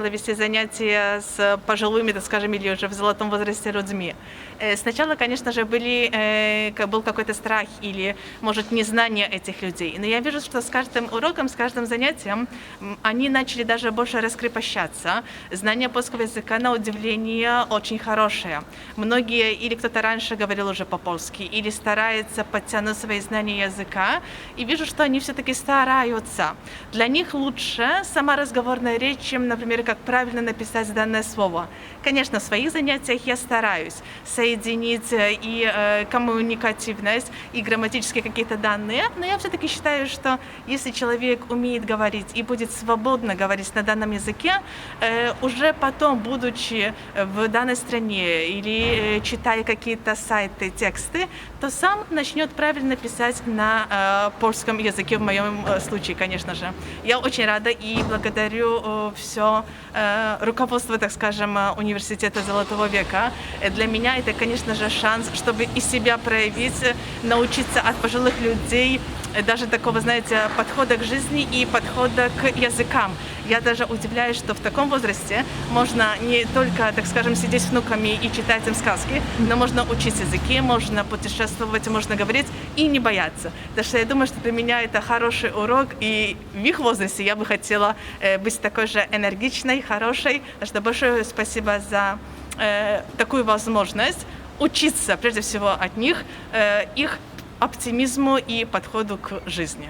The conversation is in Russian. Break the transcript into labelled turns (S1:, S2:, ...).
S1: Вести занятия с пожилыми, так скажем, или уже в золотом возрасте людьми. Сначала, конечно же, был какой-то страх или, может, незнание этих людей. Но я вижу, что с каждым уроком, с каждым занятием они начали даже больше раскрепощаться. Знание польского языка, на удивление, очень хорошее. Многие, или кто-то раньше говорил уже по-польски, или старается подтянуть свои знания языка. И вижу, что они все-таки стараются. Для них лучше сама разговорная речь, чем, например, как правильно написать данное слово. Конечно, в своих занятиях я стараюсь соединить и коммуникативность, и грамматические какие-то данные, но я все-таки считаю, что если человек умеет говорить и будет свободно говорить на данном языке, уже потом, будучи в данной стране или читая какие-то сайты, тексты, то сам начнет правильно писать на польском языке, в моем случае, конечно же. Я очень рада и благодарю все руководство, так скажем, университета Золотого века. Для меня это, конечно же, шанс, чтобы и себя проявить, научиться от пожилых людей даже такого, знаете, подхода к жизни и подхода к языкам. Я даже удивляюсь, что в таком возрасте можно не только, так скажем, сидеть с внуками и читать им сказки, но можно учить языки, можно путешествовать, можно говорить и не бояться. Так что я думаю, что для меня это хороший урок, и в их возрасте я бы хотела быть такой же энергичной, хорошей. Так что большое спасибо за такую возможность учиться, прежде всего, от них, их оптимизму и подходу к жизни.